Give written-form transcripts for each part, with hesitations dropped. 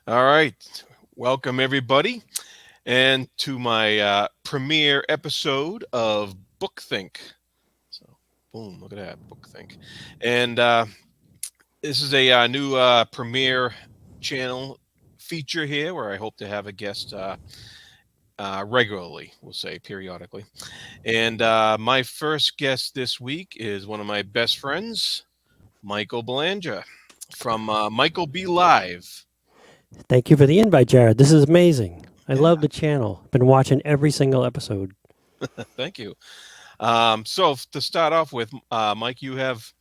All right. Welcome, everybody, and to my premiere episode of Book Think. So, boom, look at that, Book Think. And this is a new premiere channel feature here where I hope to have a guest regularly, we'll say periodically. And my first guest this week is one of my best friends, Michael Belanger from Michael B. Live. Thank you for the invite, Jared. This is amazing. I Yeah, love the channel. Been watching every single episode. thank you. To start off with, Mike, you have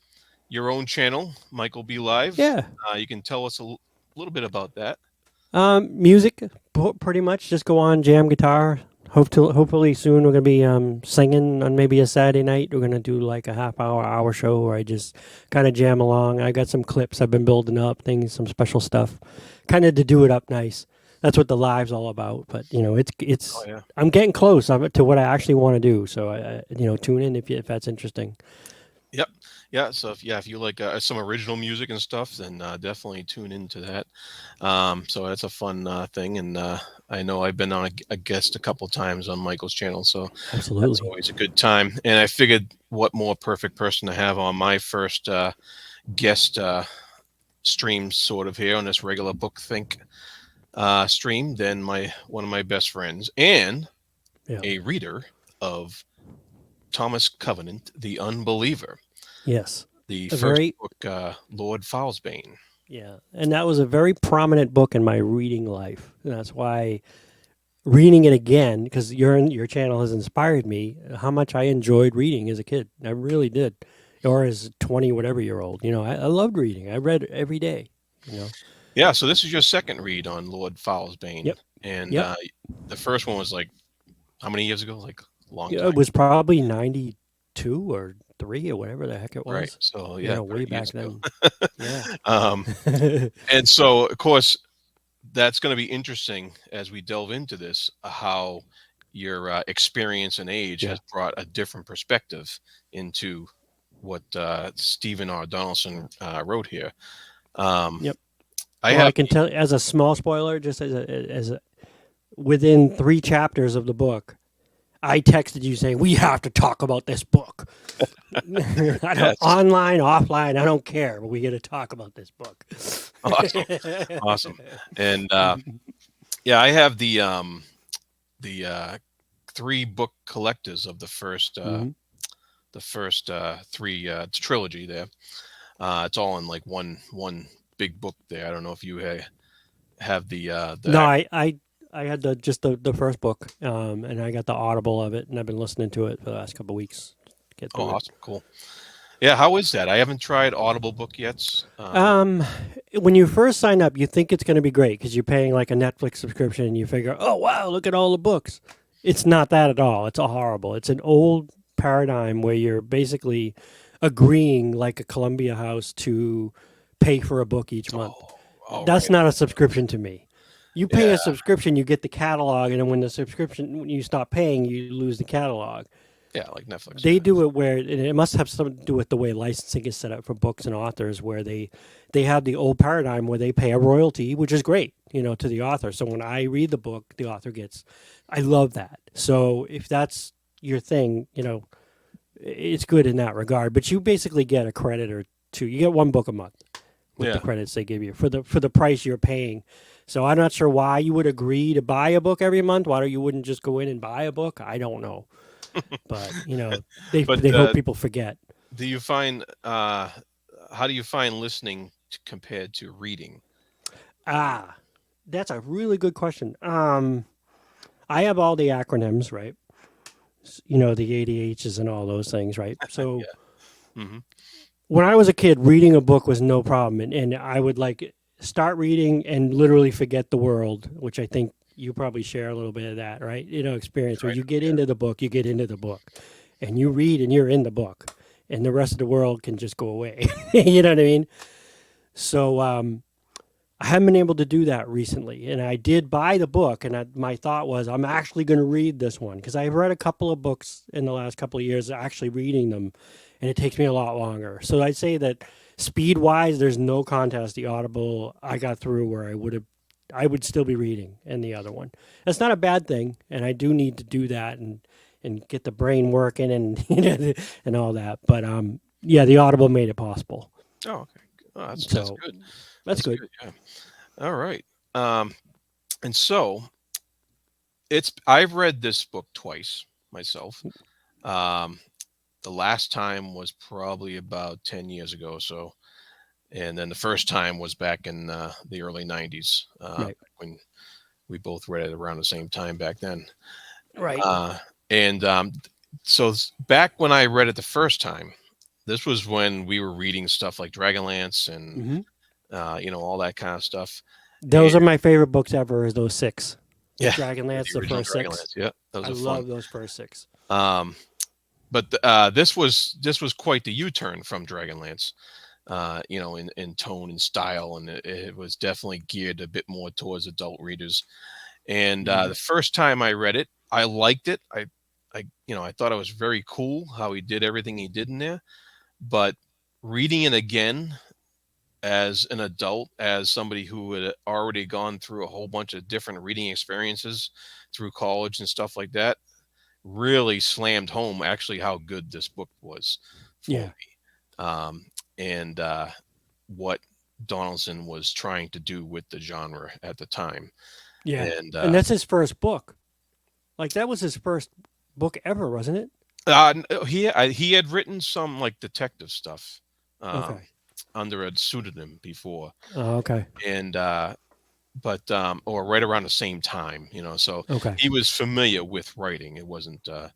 your own channel, Michael B. Live. Yeah. You can tell us little bit about that. Music, pretty much. Just go on, jam guitar. Hopefully soon we're gonna be singing on maybe a Saturday night. We're gonna do like a hour show where I just kind of jam along. I got some clips I've been building up, things, some special stuff, kind of to do it up nice. That's what the live's all about. But Oh it's yeah. I'm getting close to what I actually want to do. So tune in if that's interesting. Yep. Yeah. So if you like some original music and stuff, then definitely tune into that. So that's a fun thing, and I know I've been on a guest a couple times on Michael's channel, so that's Absolutely. always a good time. And I figured, what more perfect person to have on my first guest stream, sort of here on this regular Book Think stream, than my one of my best friends and Yeah. a reader of Thomas Covenant, The Unbeliever, Yes. the A first very book, Lord Fowlsbane. Yeah, and that was a very prominent book in my reading life. And that's why reading it again, because your channel has inspired me. How much I enjoyed reading as a kid, I really did, or as 20 whatever year old. I loved reading. I read every day. You know. Yeah, so this is your second read on Lord Fowlsbane, Yep. and Yep. the first one was like how many years ago? Like a long Yeah, time, it was probably 92 or 3 or whatever the heck it right? was. So yeah, Way 30 back years then. ago. Yeah. um, and so, of course, that's going to be interesting as we delve into this, how your experience and age Yeah. has brought a different perspective into what Stephen R. Donaldson wrote here. Um, Yep. I Well, have I can tell as a small spoiler, just as a within 3 chapters of the book, I texted you saying we have to talk about this book. I don't yes, online, offline. I don't care, but we got to talk about this book. awesome, awesome, and yeah, I have the three book collectors of hmm the first three trilogy there. It's all in like one big book there. I don't know if you have the No, I had the first book, and I got the Audible of it, and I've been listening to it for the last couple of weeks to get oh, through it. awesome, cool. Yeah, how is that? I haven't tried Audible book yet. Um, when you first sign up, you think it's going to be great because you're paying like a Netflix subscription, and you figure, oh wow, look at all the books. It's not that at all. It's a horrible. It's an old paradigm where you're basically agreeing like a Columbia House to pay for a book each month. Oh, all That's right. not a subscription to me. You pay Yeah, a subscription, you get the catalog, and then when you stop paying, you lose the catalog. yeah, like Netflix. They Yeah. do it where, and it must have something to do with the way licensing is set up for books and authors, where they have the old paradigm where they pay a royalty, which is great, to the author. So when I read the book, the author gets. I love that. So if that's your thing, it's good in that regard. But you basically get a credit or two. You get one book a month with the Yeah. credits they give you for the price you're paying. So I'm not sure why you would agree to buy a book every month. Why you wouldn't just go in and buy a book? I don't know, but But they hope people forget. do you find how do you find listening compared to reading? Ah, that's a really good question. I have all the acronyms, right? The ADHs and all those things, right? So Yeah. Hmm. when I was a kid, reading a book was no problem, and I would like start reading and literally forget the world, which I think you probably share a little bit of that, right? Experience where Right. you get Yeah. into the book, you get into the book, and you read and you're in the book, and the rest of the world can just go away. You know what I mean? So I haven't been able to do that recently, and I did buy the book, and my thought was I'm actually going to read this one because I've read a couple of books in the last couple of years, actually reading them, and it takes me a lot longer. So I'd say that speed wise, there's no contest. The Audible I got through where I would still be reading in the other one. That's not a bad thing, and I do need to do that and get the brain working and and all that. But yeah, the Audible made it possible. Oh, okay. Oh, that's So good. that's That's good. good. Yeah. All right. Um, and so I've read this book twice myself. Um, the last time was probably about 10 years ago. So, and then the first time was back in the early 90s, Right. when we both read it around the same time back then. Right. Uh, and back when I read it the first time, this was when we were reading stuff like Dragonlance and Hmm. all that kind of stuff. And Those are my favorite books ever. Is those six, yeah, Dragonlance, the the original first six. Dragonlance. Yeah, those I are fun. love those first six. Um, but this was quite the U-turn from Dragonlance. In tone and style, and it was definitely geared a bit more towards adult readers. And Hmm. the first time I read it, I liked it. I thought it was very cool how he did everything he did in there. But reading it again as an adult, as somebody who had already gone through a whole bunch of different reading experiences through college and stuff like that, really slammed home actually how good this book was for Yeah. me. And what Donaldson was trying to do with the genre at the time. Yeah. And And that's his first book. Like that was his first book ever, wasn't it? he had written some like detective stuff, um, Okay. under a pseudonym before, Oh, okay. and but or right around the same time, so Okay. he was familiar with writing. It wasn't, um,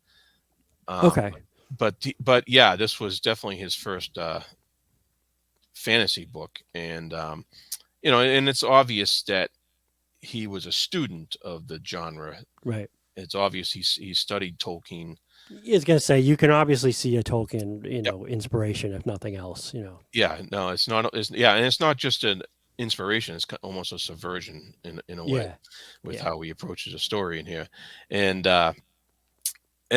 Okay. but yeah, this was definitely his first fantasy book, and and it's obvious that he was a student of the genre. Right. It's obvious he studied Tolkien. I was gonna say you can obviously see a Tolkien, Yep. inspiration if nothing else. Yeah. No, it's not. Yeah, and it's not just an inspiration. It's almost a subversion in a way Yeah. with Yeah. how he approaches a story in here, and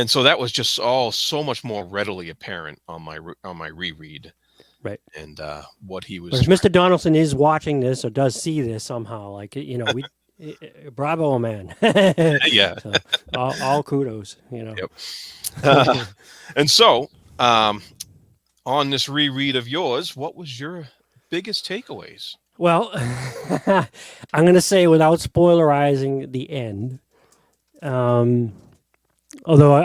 so that was just all so much more readily apparent on my reread, Right. and what he But was if trying. Mr. Donaldson is watching this or does see this somehow, like we, bravo, man. Yeah. So all kudos. Yep. And so, um, on this reread of yours, what was your biggest takeaways? Well, I'm gonna say without spoilerizing the end. Um, Although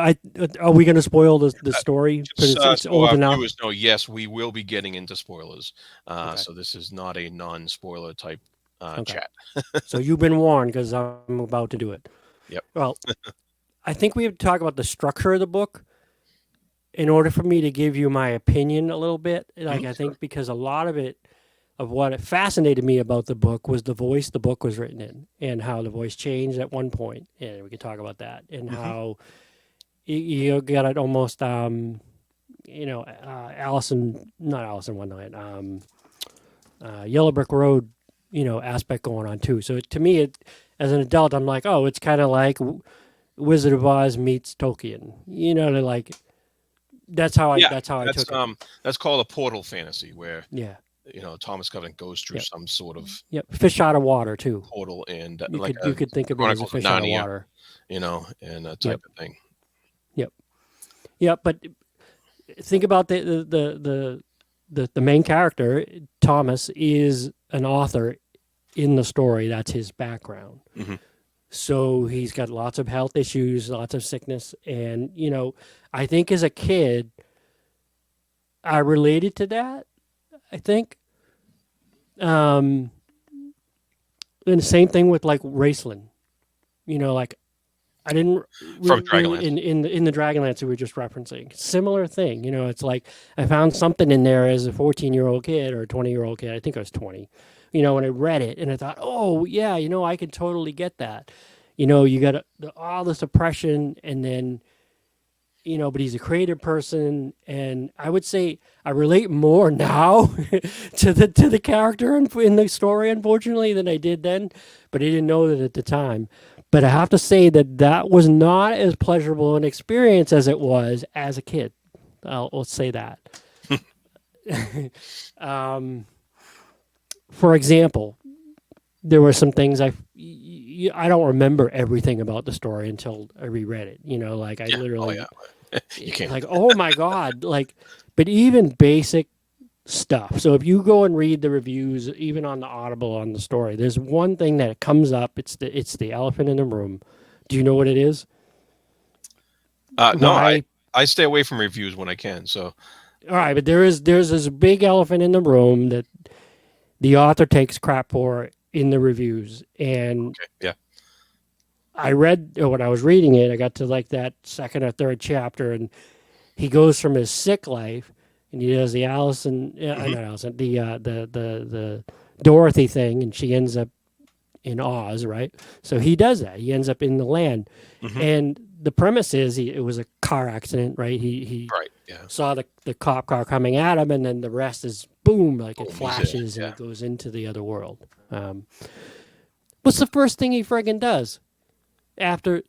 are we going to spoil the story? Because Just it's so old our enough. viewers know, yes, we will be getting into spoilers. Okay. So this is not a non-spoiler type Okay. chat. So you've been warned because I'm about to do it. Yep. Well, I think we have to talk about the structure of the book in order for me to give you my opinion a little bit. Like I Sure. think because a lot of what fascinated me about the book was the voice the book was written in and how the voice changed at one point, and we can talk about that and Hmm. how you got it almost not Allison Wonderland, Yellow Brick Road, aspect going on too. So to me, as an adult, I'm like, oh, it's kind of like Wizard of Oz meets Tolkien. They're like Yeah, that's how I that's took it. that's called a portal fantasy, where Yeah. Thomas Covenant goes through Yep. some sort of Yep. Fish out of water too. portal, and You like could a you could think of it as a Chronicles of fish out of Narnia, water. and a type Yep. of thing. Yep. Yep. But think about the main character, Thomas, is an author in the story. That's his background. Hmm. So he's got lots of health issues, lots of sickness. And, I think as a kid, I related to that, I think. Um, and the same thing with like Raceland. Like I didn't From really Dragonlance. in the Dragonlance we were just referencing. Similar thing, it's like I found something in there as a 14-year-old kid or a 20-year-old kid. I think I was 20. When I read it and I thought, oh yeah, I could totally get that. You got all this oppression, and then but he's a creative person, and I would say I relate more now to the character in the story, unfortunately, than I did then. But I didn't know that at the time. But I have to say that was not as pleasurable an experience as it was as a kid. Let's say that. um, for example, there were some things I don't remember everything about the story until I reread it. Like I Yeah. Oh yeah. literally You can't. like, oh my god, like, but even basic stuff. So if you go and read the reviews, even on the Audible on the story, there's one thing that comes up. It's the elephant in the room. Do you know what it is? No, Why? I stay away from reviews when I can. So All right, but there's this big elephant in the room that the author takes crap for in the reviews. And okay. Yeah. I read when I was reading it, I got to like that second or third chapter, and he goes from his sick life, and he does the Allison, Hmm. not Allison, the Dorothy thing, and she ends up in Oz, right? So he does that. He ends up in the land, Hmm. and the premise is it was a car accident, right? He Right. Yeah. saw the cop car coming at him, and then the rest is boom, like it Boom. He's there. flashes, and he Yeah. goes into the other world. Um, what's the first thing he friggin' does after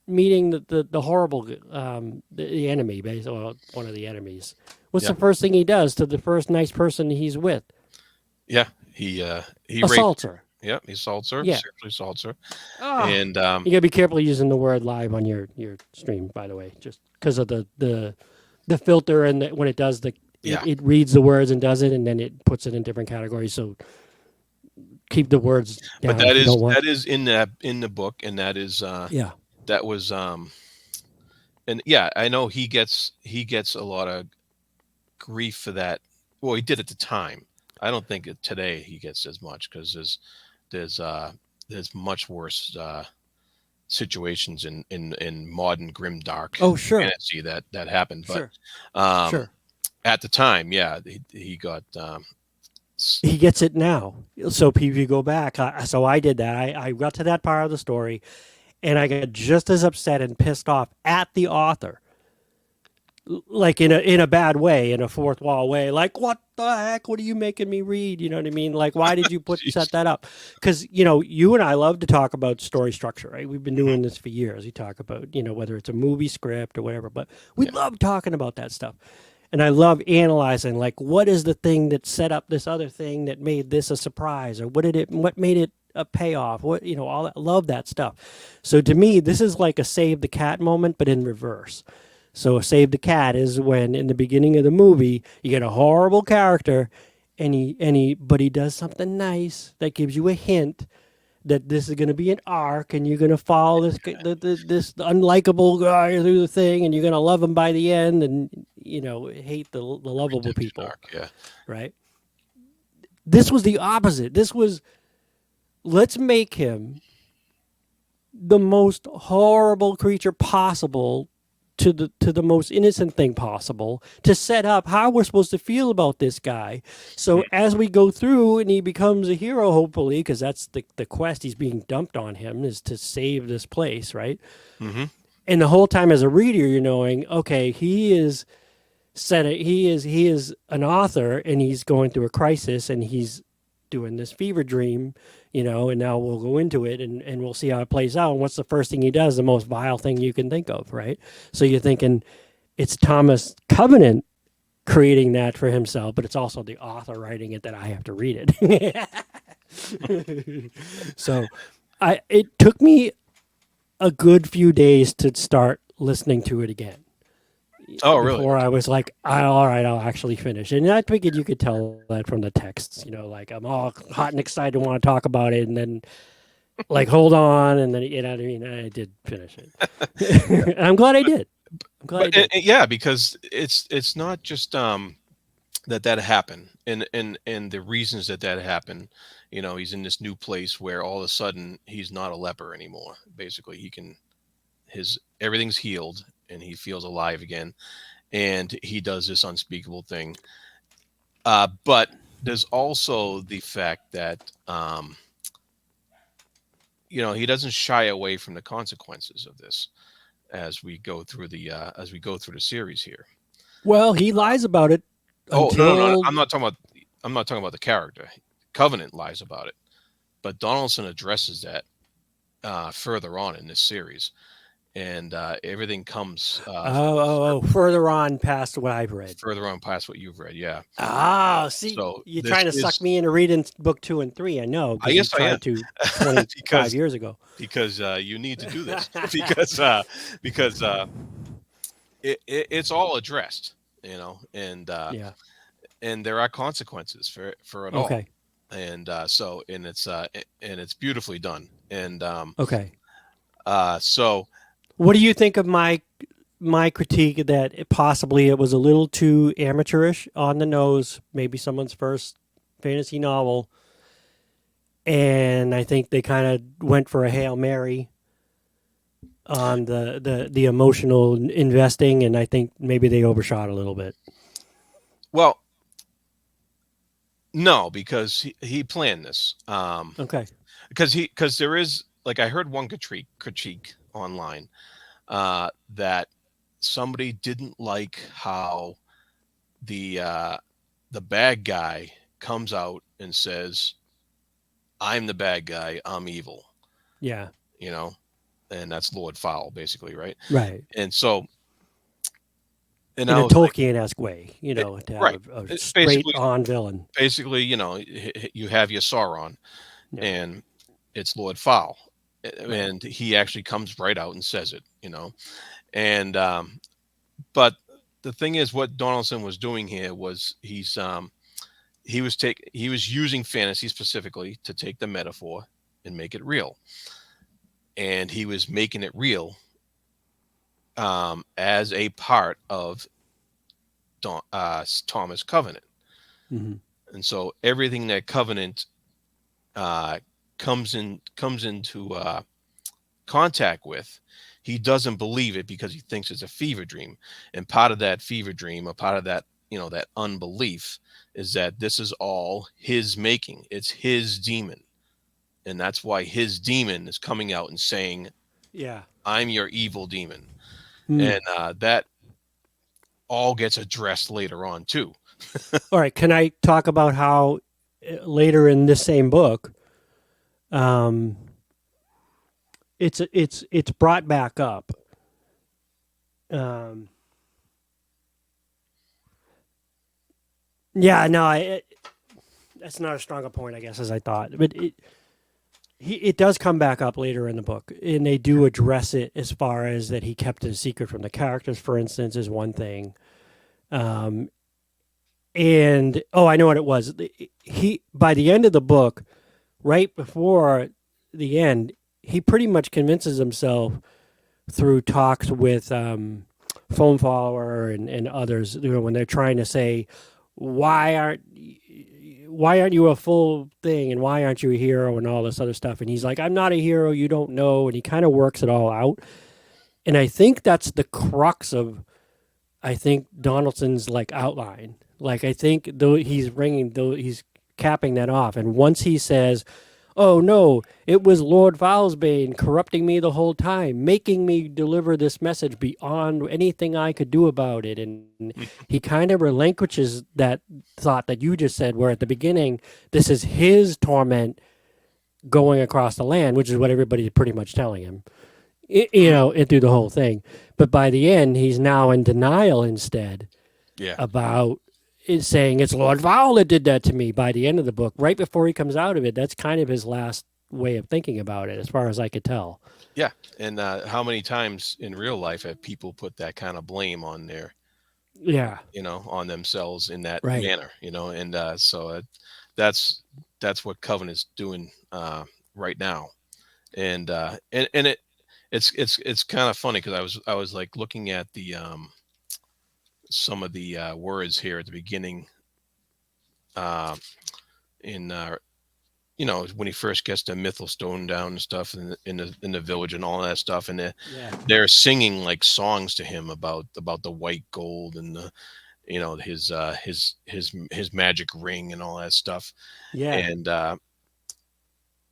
meeting the horrible the enemy, basically, well, one of the enemies? What's Yeah. the first thing he does to the first nice person he's with? Yeah. He rapes Assaults her. her. Yeah. He assaults her. Yeah. Sexually assaults her. Ah, And you gotta be careful using the word live on your stream, by the way, just because of the filter, and when it does yeah. it reads the words and does it, and then it puts it in different categories. So keep the words But down if you don't want. that is in the book, and Yeah. that was and yeah, I know he gets a lot of grief for that. Well, he did at the time. I don't think today he gets as much because there's there's much worse situations in modern grim dark Oh, sure, fantasy that happened. But sure, um, sure. at the time, yeah, he got He gets it now. So if you go back, so I did that. I got to that part of the story, and I got just as upset and pissed off at the author, like in a bad way, in a fourth wall way. Like, what the heck? What are you making me read? You know what I mean? Like, why did you set jeez. that up? Because you and I love to talk about story structure, right? We've been Mhm. doing this for years. We talk about whether it's a movie script or whatever, but we Yeah, love talking about that stuff. And I love analyzing, like, what is the thing that set up this other thing that made this a surprise, or what made it a payoff, what all that. Love that stuff. So to me, this is like a save the cat moment, but in reverse. So a save the cat is when in the beginning of the movie you get a horrible character, but he does something nice that gives you a hint that this is going to be an arc, and you're going to follow this unlikable guy through the thing, and you're going to love him by the end, and hate the lovable redemption people, arc. Yeah. right? This was the opposite. This was, let's make him the most horrible creature possible to the most innocent thing possible, to set up how we're supposed to feel about this guy. So as we go through and he becomes a hero, hopefully, because that's the quest he's being dumped on him, is to save this place, right? Mm-hmm. And the whole time as a reader, you're knowing, okay, he is an author, and he's going through a crisis, and he's doing this fever dream, and now we'll go into it, and we'll see how it plays out. And what's the first thing he does? The most vile thing you can think of, right? So you're thinking it's Thomas Covenant creating that for himself, but it's also the author writing it that I have to read it. So it took me a good few days to start listening to it again Oh, really? before I Okay. was like, all right, I'll actually finish. And I figured you could tell that from the texts, like I'm all hot and excited and want to talk about it. And then, like, hold on. And then, you know what I mean? I did finish it. And I'm glad I did. I'm glad I But did. yeah, because it's not just that happened, and the reasons that happened. He's in this new place where all of a sudden he's not a leper anymore. Basically, he can his everything's healed and he feels alive again, and he does this unspeakable thing. But there's also the fact that he doesn't shy away from the consequences of this as we go through the series here. Well, he lies about it Oh, no, no, no, until, I'm not talking about the character. Covenant lies about it, but Donaldson addresses that further on in this series, and everything comes Further on past what I've read. further on past what you've read. Yeah. Oh, see, So you're this trying to suck is me into reading book 2 and 3. I know because you yes, I am tried to 25 because years ago. you need to do this because it's all addressed, Yeah. and there are consequences for it all, Okay. and it's beautifully done, and Okay. so What do you think of my critique that possibly it was a little too amateurish on the nose? Maybe someone's first fantasy novel, and I think they kind of went for a hail mary on the emotional investing, and I think maybe they overshot a little bit. well, no, because he planned this, Okay. because there is, like, I heard one critique online, that somebody didn't like how the uh, the bad guy comes out and says, "I'm the bad guy. I'm evil," Yeah. you know, and that's Lord Fowl, basically, right? Right. And so, and In I a was like, Tolkien-esque way, to have right, a straight basically, on villain. you have your Sauron, Yeah. and it's Lord Fowl, Right. and he actually comes right out and says it, and but the thing is, what Donaldson was doing here was he was using fantasy specifically to take the metaphor and make it real, and he was making it real, as a part of Thomas Covenant, Hmm. and so everything that Covenant uh, comes into contact with, he doesn't believe it because he thinks it's a fever dream, and part of that fever dream, a part of that, that unbelief, is that this is all his making. It's his demon, and that's why his demon is coming out and saying, Yeah. "I'm your evil demon," Hmm. and that all gets addressed later on too. All right. Can I talk about how later in this same book, um, it's brought back up. Um, yeah. No. That's not as strong a point, I guess, as I thought. But it does come back up later in the book, and they do address it as far as that he kept it a secret from the characters. For instance, is one thing. Um, and I know what it was. He by the end of the book, right before the end, he pretty much convinces himself through talks with Foam Follower and others, when they're trying to say, why aren't why aren't you a full thing, and why aren't you a hero, and all this other stuff, and he's like, I'm not a hero, you don't know, and he kind of works it all out. And I think that's the crux of, I think, Donaldson's like outline. Like, I think though he's capping that off, and once he says, "Oh no, it was Lord Valsbane corrupting me the whole time, making me deliver this message beyond anything I could do about it," and he kind of relinquishes that thought that you just said, where at the beginning this is his torment going across the land, which is what everybody's pretty much telling him, and through the whole thing. But by the end, he's now in denial instead Yeah, about it, saying it's Lord Val that did that to me. By the end of the book, right before he comes out of it, that's kind of his last way of thinking about it, as far as I could tell. yeah. And how many times in real life have people put that kind of blame on Yeah, on themselves in that right. manner, and that's that's what Covenant's doing right now, and it's kind of funny because I was like looking at the some of the words here at the beginning, uh, in when he first gets to Mythil Stone down and stuff in the village and all that stuff, and Yeah, they're singing like songs to him about the white gold and the his magic ring and all that stuff, yeah,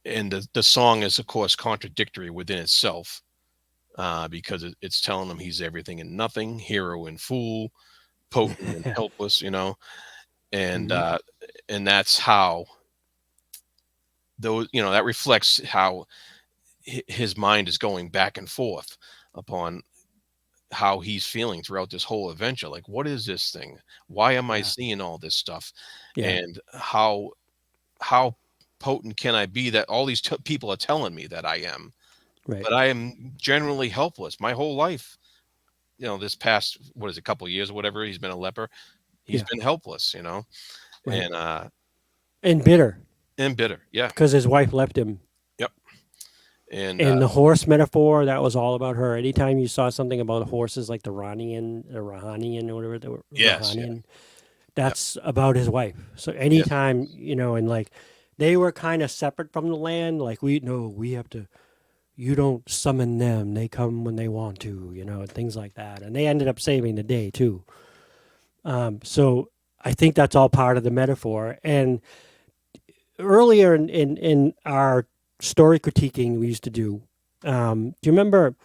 and the song is of course contradictory within itself, because it's telling him he's everything and nothing, hero and fool, potent and helpless, and hmm, uh, and that's how those that reflects how his mind is going back and forth, upon how he's feeling throughout this whole adventure. Like, what is this thing? Why am I Yeah. seeing all this stuff? Yeah. And how potent can I be that all these people are telling me that I am? Right. But I am generally helpless. My whole life, this past, what is it, a couple of years or whatever, he's been a leper. He's Yeah. been helpless, Right. and And bitter bitter. Yeah. because his wife left him. Yep. And And the horse metaphor, that was all about her. Anytime you saw something about horses like the Rahanian, or whatever, the yes, yeah, Rahanian, yep, that's about his wife. So yes, anytime, and like they were kind of separate from the land. Like we have to, you don't summon them. They come when they want to, and things like that. And they ended up saving the day too. So I think that's all part of the metaphor. And earlier in our story critiquing we used to do you remember?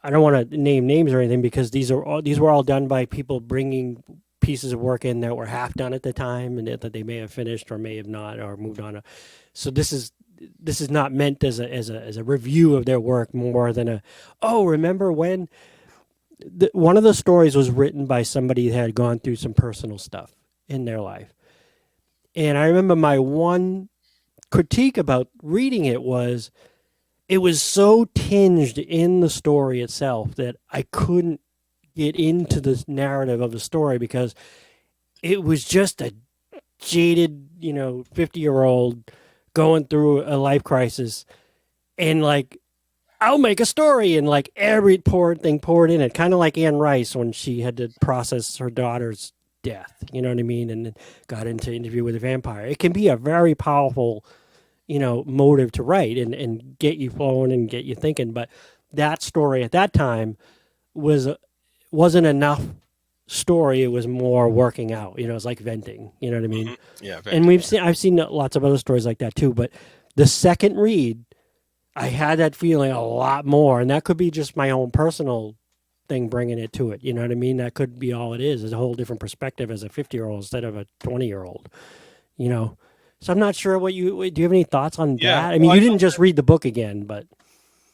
I don't want to name names or anything because these were all done by people bringing pieces of work in that were half done at the time and that they may have finished or may have not or moved on. So this is not meant as a review of their work more than remember when one of the stories was written by somebody that had gone through some personal stuff in their life. And I remember my one critique about reading it was so tinged in the story itself that I couldn't get into the narrative of the story because it was just a jaded, 50-year-old going through a life crisis and like I'll make a story and like every poor thing poured in it, kind of like Anne Rice when she had to process her daughter's death, you know what I mean, and then got into Interview with a Vampire. It can be a very powerful motive to write and get you flowing and get you thinking. But that story at that time was wasn't enough story. It was more working out. It was like venting. You know what I mean? hmm yeah, And venting. I've seen lots of other stories like that too. But the second read, I had that feeling a lot more, and that could be just my own personal thing bringing it to it. You know what I mean? That could be all it is. It's a whole different perspective as a 50-year-old instead of a 20-year-old. You know, so I'm not sure do you have any thoughts on Yeah, that? I mean, well, I you know didn't just that. read the book again, but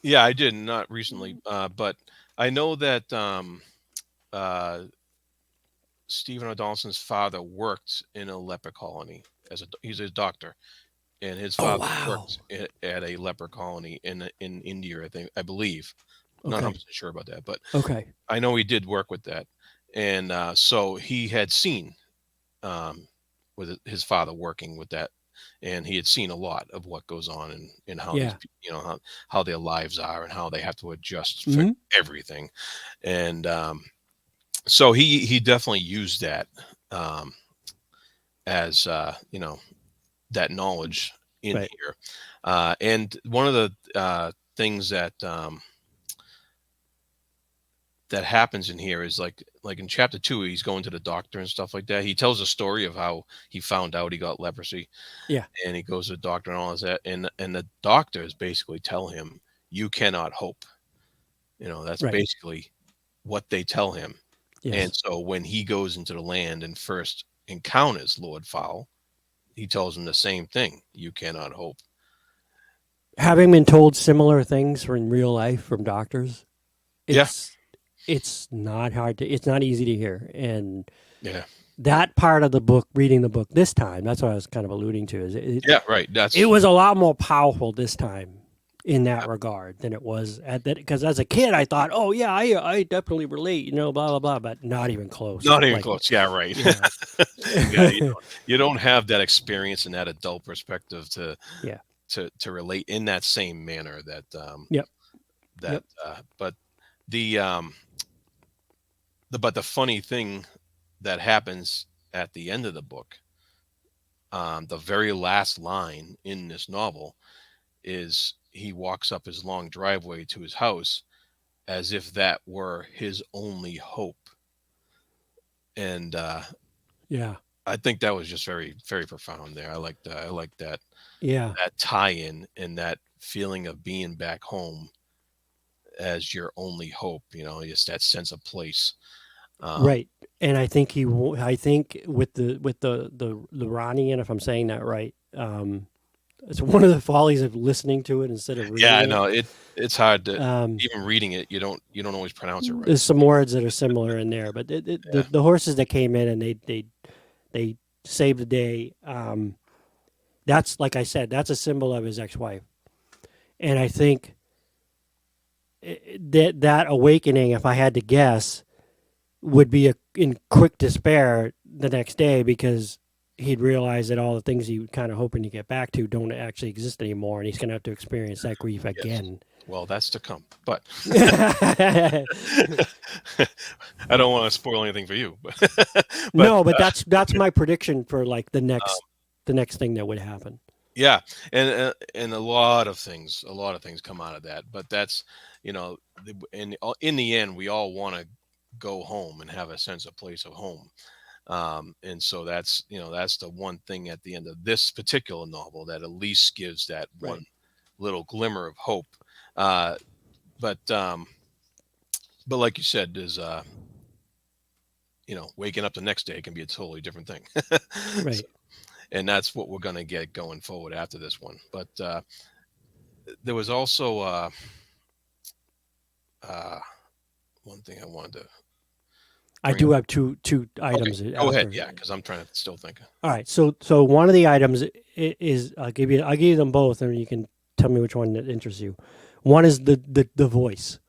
Yeah, I did not recently, but I know that uh, Stephen O'Donnellson's father worked in a leper colony he's a doctor, and his oh father wow, worked at a leper colony in India, I believe. Not okay, 100% sure about that, but okay, I know he did work with that, and so he had seen um, with his father working with that, and he had seen a lot of what goes on and how these yeah, how their lives are and how they have to adjust for hmm, everything, and so he definitely used that um, as that knowledge in right, here, and one of the things that happens in here is like in chapter 2 he's going to the doctor and stuff like that. He tells a story of how he found out he got leprosy, yeah, and he goes to the doctor and all of that, and the doctors basically tell him, you cannot hope. That's right, basically what they tell him. And yes. so when he goes into the land and first encounters Lord Fowl, he tells him the same thing, you cannot hope. Having been told similar things in real life from doctors, Yeah, it's it's not easy to hear, and yeah, that part of the book, reading the book this time, that's what I was kind of alluding to. Is yeah, right. it That's was a lot more powerful this time in that regard than it was at that because as a kid I thought, oh yeah, I definitely relate, blah blah blah, but not even close. not even Like close. Yeah, right. you know, Yeah, you don't have that experience and that adult perspective to yeah, to relate in that same manner yep, that yep, but the the funny thing that happens at the end of the book, the very last line in this novel is he walks up his long driveway to his house as if that were his only hope. And yeah, I think that was just very, very profound there. I like that. I like yeah, that tie-in and that feeling of being back home as your only hope. Just that sense of place. Um, right. And I think I think with the Ronnie, and if I'm saying that right, It's one of the follies of listening to it instead of Yeah, reading I it. know it's hard to Um, even reading it. You don't always pronounce it right. there's some words that are similar in there, but Yeah. the horses that came in and they saved the day. That's like I said, that's a symbol of his ex-wife, and I think that awakening, if I had to guess, would be in quick despair the next day because he'd realize that all the things he was kind of hoping to get back to don't actually exist anymore, and he's going to have to experience that grief Yes. again. Well, that's to come. But I don't want to spoil anything for you. But No, but that's my prediction for like um, the next thing that would happen. yeah, and a lot of things come out of that. But that's in the end, we all want to go home and have a sense of place of home. And so that's that's the one thing at the end of this particular novel that at least gives that one Right. little glimmer of hope. Uh, but but like you said, is waking up the next day can be a totally different thing. So, Right. and that's what we're going to get going forward after this one. But there was also uh, one thing I wanted to I bring do up. have two Okay, items go ahead. after. Yeah, because I'm trying to still think. All right. So one of the items is I'll give you them both, and you can tell me which one that interests you. One is the voice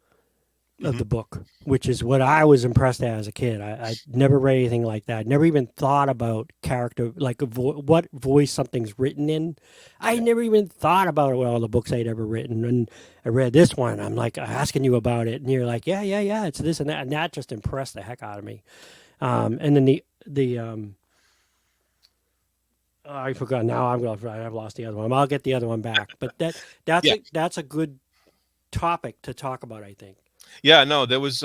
of Hmm. the book, which is what I was impressed at as a kid. I never read anything like that. Never even thought about character, like what voice something's written in. I Yeah. never even thought about it with all the books I'd ever written. And I read this one. I'm like asking you about it, and you're like, yeah, yeah, yeah, it's this and that just impressed the heck out of me. And then the oh, I forgot now. I've lost the other one. I'll get the other one back. But Yeah. that's a good topic to talk about. I think. Yeah, no, there was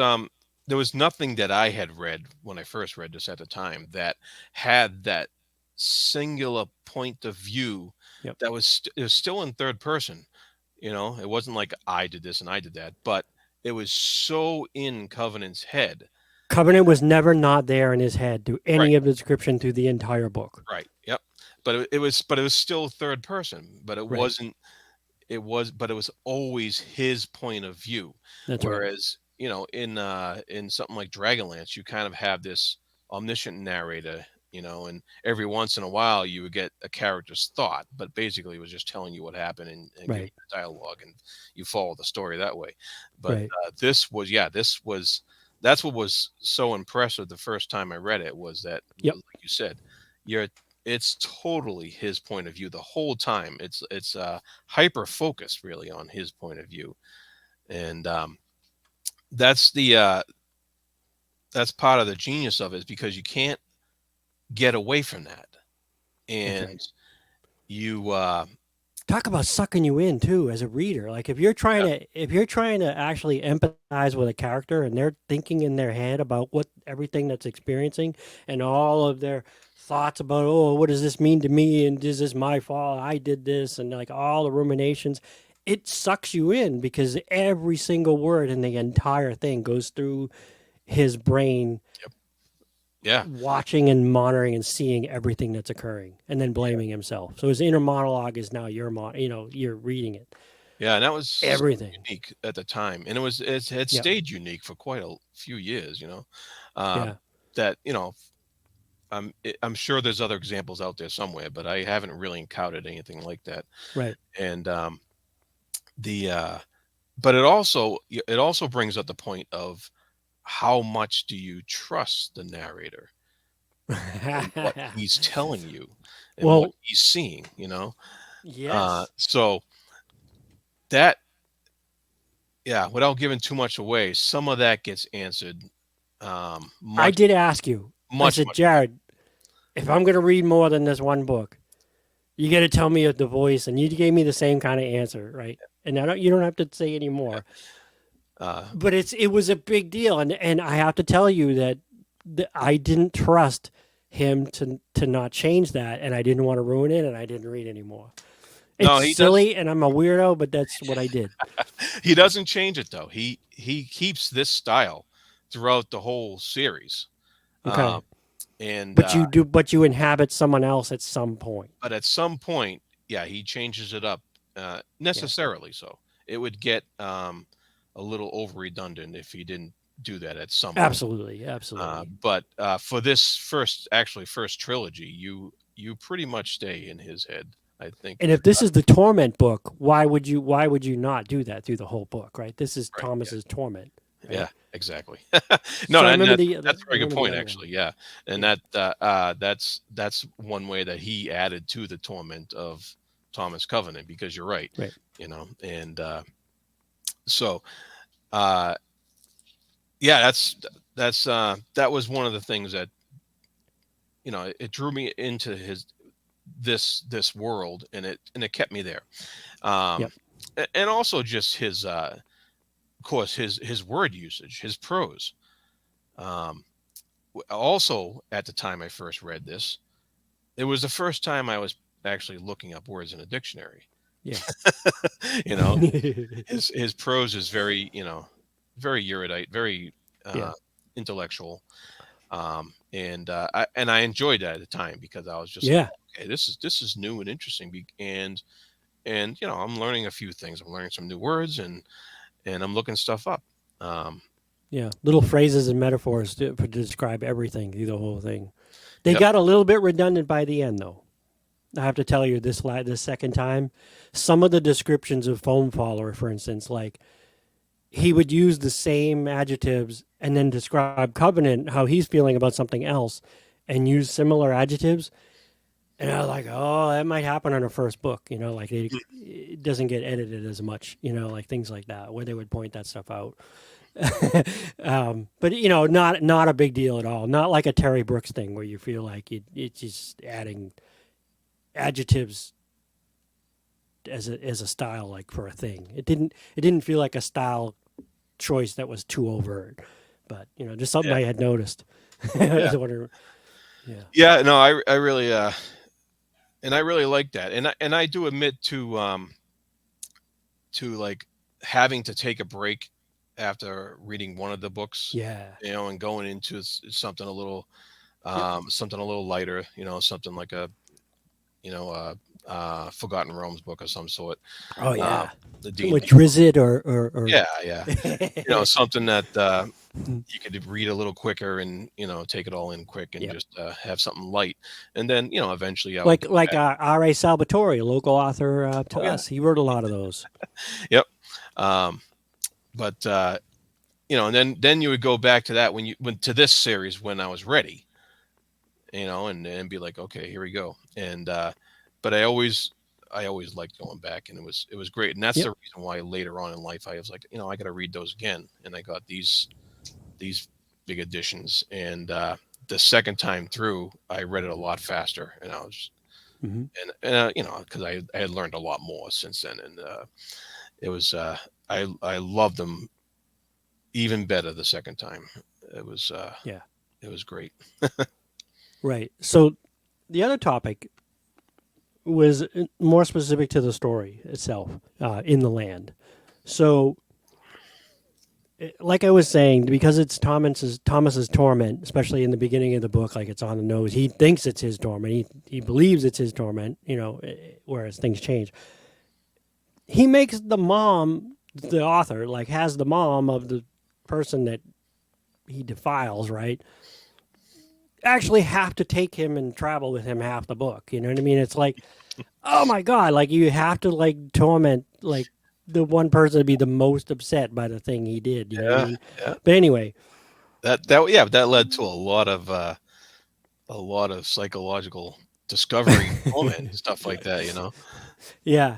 nothing that I had read when I first read this at the time that had that singular point of view Yep. that it was still in third person. It wasn't like I did this and I did that, but it was so in Covenant's head. Covenant was never not there in his head through Right, any of the description through the entire book. right. Yep. But it was still third person, but it Right. wasn't but it was always his point of view. That's right. Whereas in something like Dragonlance you kind of have this omniscient narrator, and every once in a while you would get a character's thought, but basically it was just telling you what happened and giving Right. you the dialogue, and you follow the story that way. But Right. this was that's what was so impressive the first time I read it, was that, Yep. like you said, you're it's totally his point of view the whole time. It's hyper focused really on his point of view, and that's that's part of the genius of it, is because you can't get away from that, That's right. and you Talk about sucking you in too as a reader. Like yeah, if you're trying to actually empathize with a character and they're thinking in their head about what everything that's experiencing and all of their thoughts about, oh, what does this mean to me, and is this my fault, I did this, and like all the ruminations, it sucks you in because every single word in the entire thing goes through his brain, yep, yeah, watching and monitoring and seeing everything that's occurring and then blaming himself. So his inner monologue is now you're reading it. yeah, and that was so Everything. unique at the time, and it had Yep. stayed unique for quite a few years, uh, Yeah. that I'm sure there's other examples out there somewhere, but I haven't really encountered anything like that. Right. And the but it also brings up the point of how much do you trust the narrator and what he's telling you and what Well, he's seeing. yes. So that, yeah, without giving too much away, some of that gets answered I much did ask you. I much said, much better. Jared, if I'm going to read more than this one book, you got to tell me the voice, and you gave me the same kind of answer, right? And you don't have to say any more. uh But it was a big deal, and I have to tell you that I didn't trust him to not change that, and I didn't want to ruin it, and I didn't read anymore. It's no, he does. silly, and I'm a weirdo, but that's what I did. He doesn't change it though. He keeps this style throughout the whole series. um Okay, and but you inhabit someone else at some point. but at some point, yeah, he changes it up Yeah, necessarily. So it would get a little over redundant if he didn't do that at some point. absolutely, absolutely. But for this first trilogy, you pretty much stay in his head. I think. And if this is the torment book, why would you not do that through the whole book, right? This is Right. Thomas's torment, Yeah, right? exactly. No, So I and remember that's a I very good remember the point, other one. actually. Yeah, and Yeah, that's one way that he added to the torment of Thomas Covenant, because you're right, right. and so uh, yeah, that was one of the things that it drew me into this world, and it kept me there, Yep. um, and also just his of course his word usage, his prose. Um, Also, at the time I first read this, it was the first time I was actually looking up words in a dictionary. Yeah. you know, his prose is very, very erudite, very Yeah. uh, intellectual, and I enjoyed that at the time, because I was just like, Yeah. okay, this is new and interesting, and I'm learning a few things. I'm learning some new words, and I'm looking stuff up. Um, Yeah. Little phrases and metaphors to describe everything through the whole thing. They yep. got a little bit redundant by the end, though. I have to tell you this second time, some of the descriptions of foam faller, for instance, like he would use the same adjectives and then describe Covenant how he's feeling about something else, and use similar adjectives. And I was like, oh, that might happen on a first book, like it doesn't get edited as much, like things like that, where they would point that stuff out. But not a big deal at all. Not like a Terry Brooks thing where you feel like it's just adding adjectives as a style, like for a thing. It didn't feel like a style choice that was too overt, but just something Yeah. I had noticed. Yeah. Yeah, Yeah. No, I really and I really like that, and I do admit to like having to take a break after reading one of the books, yeah, and going into yep. something a little lighter, something like a Forgotten Realms book of some sort, Oh um, yeah, the something D&D with book. Drizzt or Yeah, yeah. Something that you could read a little quicker, and take it all in quick, and yep. just have something light, and then eventually I would Like go like back. R.A. Salvatore, a local author Oh to yeah. us. He wrote a lot of those. Yep. Um, but and then you would go back to that when to this series when I was ready, and be like, okay, here we go. And but I always liked going back, and it was great, and that's Yep. the reason why later on in life I was like, I got to read those again, and I got these big editions, and the second time through I read it a lot faster, and I was Hmm. and because I had learned a lot more since then, and it was I loved them even better the second time. It was uh, Yeah. it was great. Right. So the other topic was more specific to the story itself in the land. So, like I was saying, because it's Thomas's torment, especially in the beginning of the book, like it's on the nose. He thinks it's his torment. He believes it's his torment. Whereas things change. He makes the mom, the author, like has the mom of the person that he defiles, right? Actually, have to take him and travel with him half the book. You know what I mean? It's like, oh my god, like you have to like torment like the one person to be the most upset by the thing he did. You know what I Yeah, mean? yeah. But anyway, That led to a lot of psychological discovery moment and stuff like that. yeah.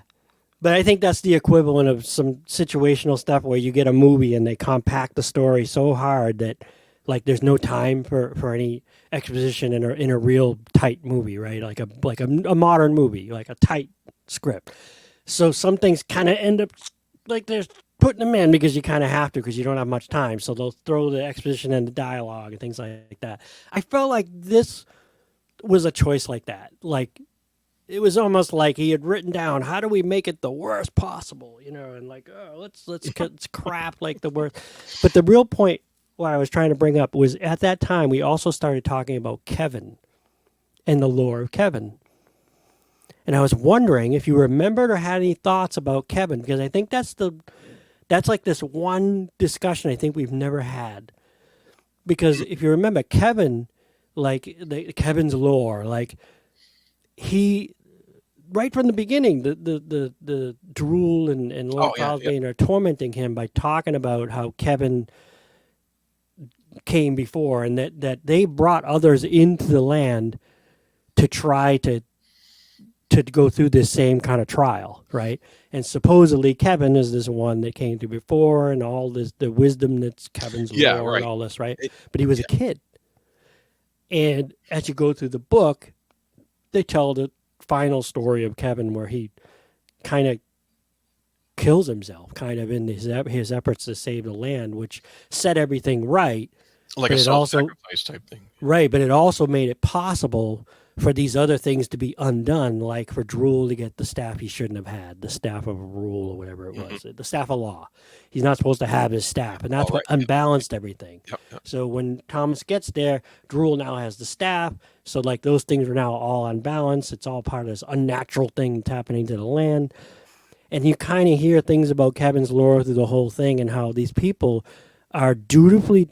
But I think that's the equivalent of some situational stuff where you get a movie and they compact the story so hard that like there's no time for any exposition in a real tight movie, right? Like a modern movie, like a tight script. So some things kind of end up like they're putting them in because you kind of have to because you don't have much time. So they'll throw the exposition and the dialogue and things like that. I felt like this was a choice like that. Like it was almost like he had written down how do we make it the worst possible, and like let's craft like the worst. But the real point what I was trying to bring up was at that time we also started talking about Kevin and the lore of Kevin. And I was wondering if you remembered or had any thoughts about Kevin, because I think that's like this one discussion I think we've never had. Because if you remember Kevin, like Kevin's lore, like he right from the beginning, the Drool and Oh Lord yeah, yeah, Falsbane are tormenting him by talking about how Kevin came before and that they brought others into the land to try to go through this same kind of trial, right? And supposedly Kevin is this one that came through before and all this the wisdom that's Kevin's yeah. lore and Right. all this, right? It, But he was a yeah. kid. And as you go through the book, they tell the final story of Kevin where he kind of kills himself kind of in his efforts to save the land, which set everything right, Like but a it also self-sacrifice type thing. right, but it also made it possible for these other things to be undone, like for Drool to get the staff he shouldn't have had, the staff of rule or whatever it Hmm. was, the staff of law. He's not supposed to have his staff, and Oh that's what right. unbalanced everything. Yep. Yep. So when Thomas gets there, Drool now has the staff. So like those things are now all unbalanced. It's all part of this unnatural thing that's happening to the land. And you kind of hear things about Kevin's lore through the whole thing and how these people are dutifully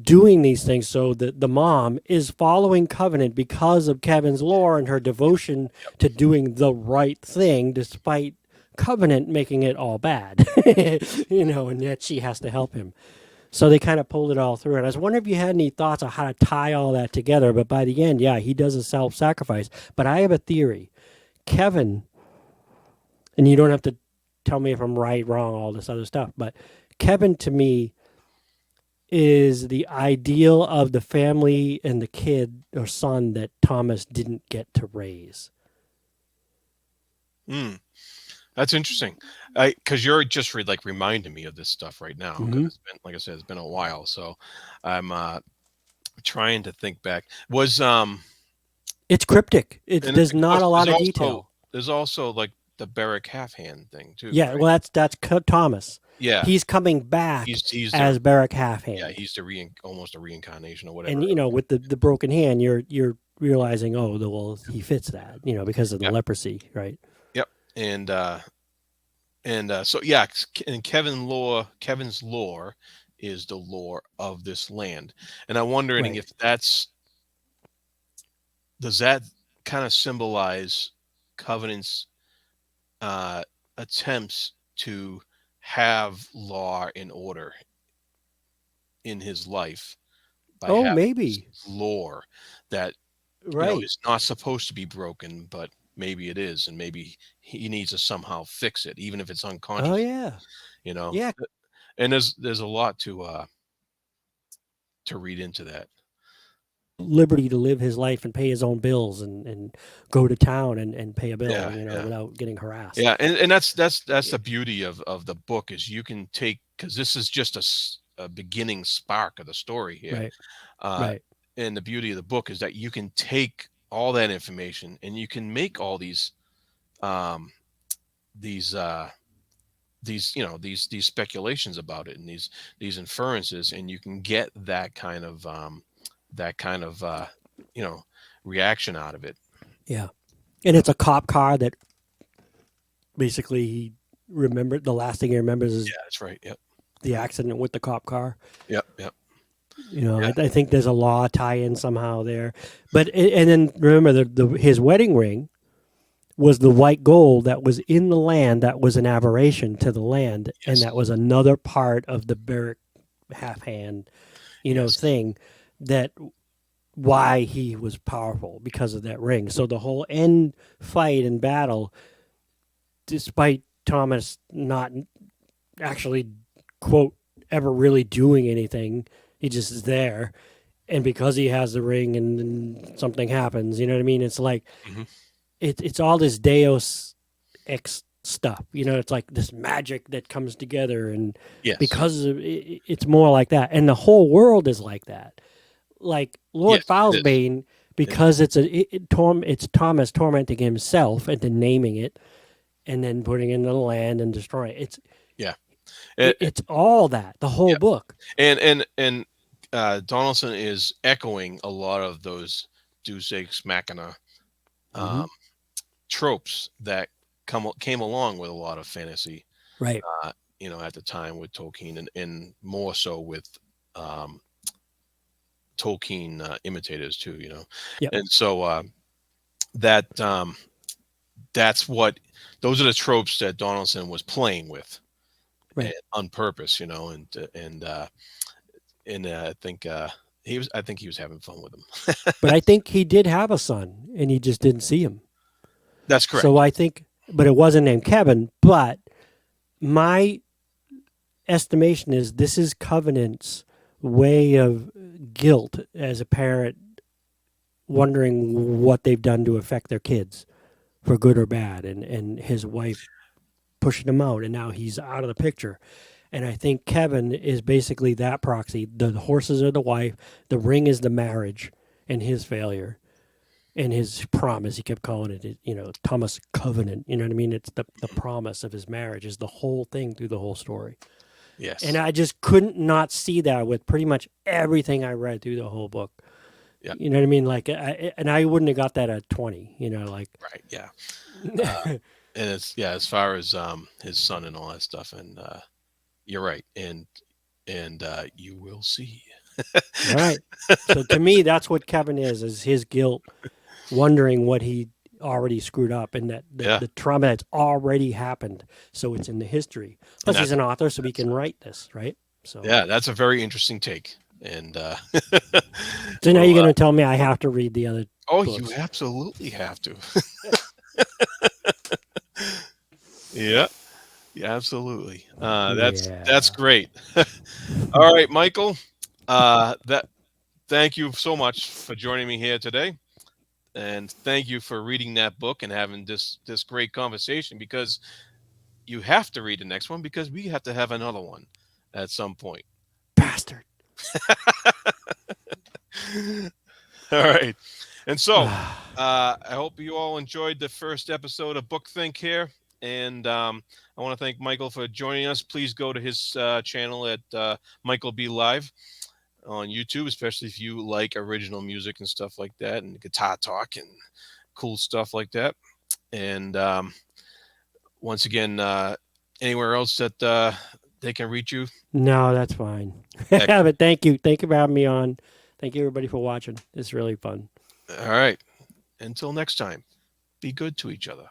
doing these things. So the mom is following Covenant because of Kevin's lore and her devotion to doing the right thing despite Covenant making it all bad, and yet she has to help him. So they kind of pulled it all through. And I was wondering if you had any thoughts on how to tie all that together. But by the end, yeah, he does a self sacrifice. But I have a theory. Kevin, and you don't have to tell me if I'm right, wrong, all this other stuff, but Kevin to me is the ideal of the family and the kid or son that Thomas didn't get to raise. Mm, that's interesting. I because you're just like reminding me of this stuff right now because Mm-hmm. it's been like I said, it's been a while. So I'm trying to think back. Was It's cryptic. There's oh, not a so lot of detail. there's also like the Barrack half hand thing too, Yeah, right? well, that's Thomas. Yeah, He's coming back he's the as Barrack yeah Halfhand, he's the almost a reincarnation or and whatever. with the broken hand, you're realizing, oh, well, he fits that, because of the Yep, leprosy, right? yep, and so yeah, and Kevin's lore is the lore of this land, and I'm wondering Right. if that's does that kind of symbolize Covenant's uh, attempts to have law and order in his life by Oh, having this maybe. lore that Right. is not supposed to be broken, but maybe it is, and maybe he needs to somehow fix it, even if it's Oh unconscious. yeah. You know, Yeah. and there's a lot to read into that. Liberty to live his life and pay his own bills and go to town and pay a bill, Yeah, yeah, without getting harassed. yeah, and that's Yeah. the beauty of the book is you can take because this is just a beginning spark of the story here, Right. uh, Right. and the beauty of the book is that you can take all that information and you can make all um, these these speculations about it and these inferences, and you can get that kind of you know reaction out of it. Yeah. And it's a cop car that basically he remembered the last thing he remembers is Yeah, that's right. Yep. the accident with the cop car. Yep. Yep. I, Yeah. I think there's a law tie in somehow there. But and then remember his wedding ring was the white gold that was in the land that was an aberration to the land, and that Yes. was another part of the Barrack half hand, Yes. thing that why he was powerful because of that ring. So the whole end fight and battle, despite Thomas not actually quote ever really doing anything, he just is there. And because he has the ring and then something happens, you know what I mean? It's like Hmm. it's all this Deus ex stuff. It's like this magic that comes together, and Yes. because of it's more like that, and the whole world is like that. Like Lord Yes. It is. Falsbane, It because it's Thomas tormenting himself and then naming it, and then putting it in the land and destroying it. yeah. It's all that the whole Yeah. book. And Donaldson is echoing a lot of those Deus Ex Machina Hmm. um, tropes that came along with a lot of fantasy, Right. at the time with Tolkien, and more so with um, Tolkien imitators too. Yep. And so that that's what those are the tropes that Donaldson was playing with, and Right. on purpose, and I think he was having fun with them. But I think he did have a son, and he just didn't see him. That's So correct. I think, but it wasn't named Kevin. But my estimation is this is Covenant's way of guilt as a parent, wondering what they've done to affect their kids for good or bad, and his wife pushing him out, and now he's out of the picture. And I think Kevin is basically that proxy. The horses are the wife, the ring is the marriage, and his failure and his promise. He kept calling it, Thomas Covenant. You know what I mean? It's the promise of his marriage is the whole thing through the whole story. And Yes. I just couldn't not see that with pretty much everything I read through the whole book. Yeah. You know what I mean? Like, and I wouldn't have got that at 20. Like, Right. Yeah. Uh, and it's yeah, as far as his son and all that stuff, and you're right, and you will see. all right. So to me, that's what Kevin is his guilt, wondering what he already screwed up, and that Yeah, the trauma that's already happened. So it's in the history. and Plus, he's an author, so he that's can write this, right? So, yeah, that's a very interesting take. And so now well, you're going to tell me I have to read the other oh, you books. absolutely have to. Yeah, yeah, absolutely. That's Yeah. great. All right, Michael. That Thank you so much for joining me here today, and thank you for reading that book and having this great conversation. Because you have to read the next one because we have to have another one at some point. Bastard. All right. And so, I hope you all enjoyed the first episode of Book Think here. And I want to thank Michael for joining us. Please go to his channel at Michael B. Live on YouTube, especially if you like original music and stuff like that, and guitar talk and cool stuff like that. And once again, anywhere else that they can reach you. No, that's fine. Heck, But thank you. Thank you for having me on. Thank you, everybody, for watching. It's really fun. all right. Until next time, be good to each other.